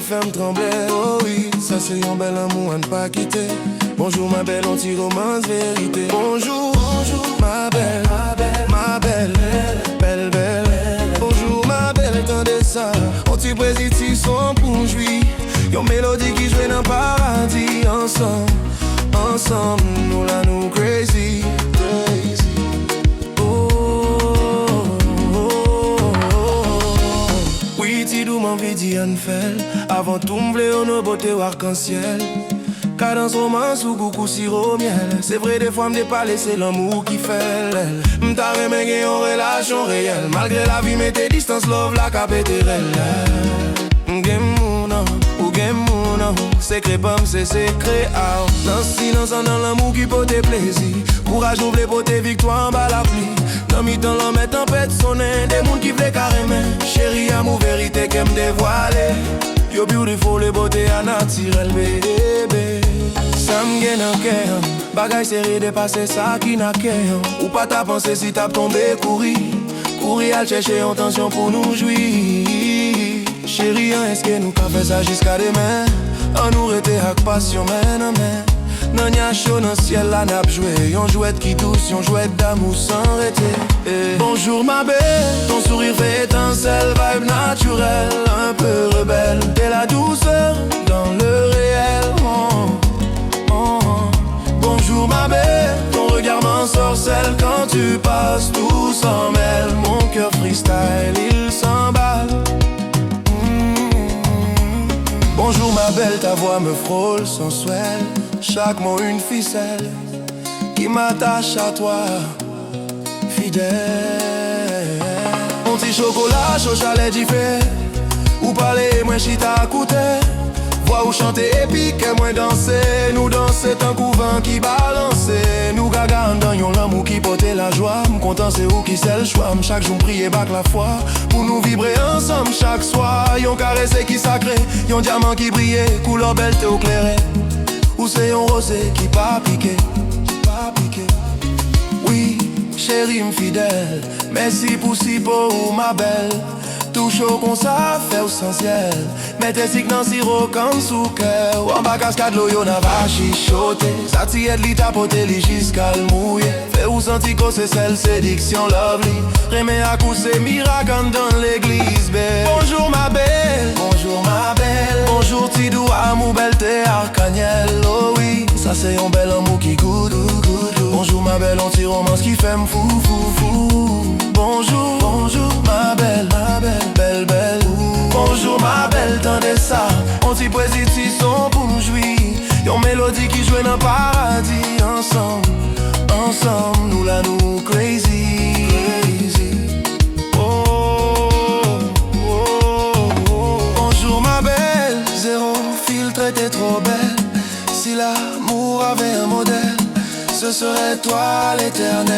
fait me trembler. Oh oui, ça c'est un bel amour à ne pas quitter. Bonjour ma belle, anti-romance vérité. Bonjour, bonjour ma belle, ma belle, belle, belle. Bonjour ma belle, tendez ça. Anti-positif son pour jouir. Yon mélodie qui joue dans le paradis. Ensemble, ensemble, nous là nous crazy, crazy. Oh, oh, oh, oh. Oui, ti dou m'envie d'y en faire. Avant tout m'vle on nos beauté arc-en-ciel. Cadence romance ou beaucoup sirop miel. C'est vrai des fois m'dé pas laisser l'amour qui fait l'aile. M'ta remè gen yon relation réelle. Malgré la vie mettez distance love la capéterelle. Gen moun an, ou gen moun an. Secret pomme c'est secret out. Dans silence dans l'amour qui peut te plaisir. Courage nous vle poter victoire en bas la pluie. Dans mi-temps l'en met tempête sonner. Des moun qui vle carrément. Chérie amour vérité qu'aime dévoiler. You're beautiful et beauté à naturel bébé. Ça m'gagne en cœur. Bagay serré dépassé ça qui n'a qu'un. Ou pas t'as pensé si t'as tombé courir. Courir à chercher en tension pour nous jouir. Chérie, est-ce que nous pas fait ça jusqu'à demain? On nous rete avec passion, mais non, mais. Non y'a chaud dans le ciel, la nappe jouée. Yon jouette qui douce, yon jouette d'amour sans arrêter. Bonjour ma belle, ton sourire fait étincelle. Vibe naturelle, un peu rebelle. T'es la douceur dans le réel. Oh, oh, oh. Bonjour ma belle, ton regard m'ensorcelle. Quand tu passes, tout s'en mêle. Mon cœur freestyle, il s'emballe. Bonjour ma belle, ta voix me frôle sensuelle. Chaque mot une ficelle qui m'attache à toi, fidèle. Mon petit chocolat chaud chalet d'y fait. Ou parler, moi chita à côté. Voix ou chanter épique, moi danser. Nous danser tant couvent qui balancer. Nous gaga dans yon l'amour qui portait la joie. M'content c'est où qui c'est le choix. Chaque jour prier bac la foi. Pour nous vibrer ensemble chaque soir. Yon caressé qui sacré. Yon diamant qui brillait. Couleur belle t'es éclairé. Ou c'est un rosé qui pas piqué, Oui, chérie m'fidèle. Merci pour si beau ma belle. Tout chaud qu'on ça fait au essentiel. Mettez signe dans sirop comme sous cœur. En bas cascade l'eau y'en a va chichoter. Ça t'y aide li tapoter li jusqu'à le mouiller. Fait ou senti que c'est celle séduction lovely. Remè à coup c'est miracle dans l'église belle. Bonjour ma belle, bonjour ma belle. Bonjour tidou amour belle t'es arcaniel. Oh oui, ça c'est un bel amour qui goûte. Bonjour ma belle anti-romance qui fait m'fou fou fou. Bonjour, bonjour ma belle, belle, belle. Bonjour ma belle, tendez ça. Anti-positif son pour nous jouir. Yon mélodie qui joue dans le paradis. Ensemble, ensemble, nous là nous crazy, crazy. Oh, oh, oh. Bonjour ma belle, zéro filtre, t'es trop belle. Si l'amour avait un modèle, ce serait toi l'éternel.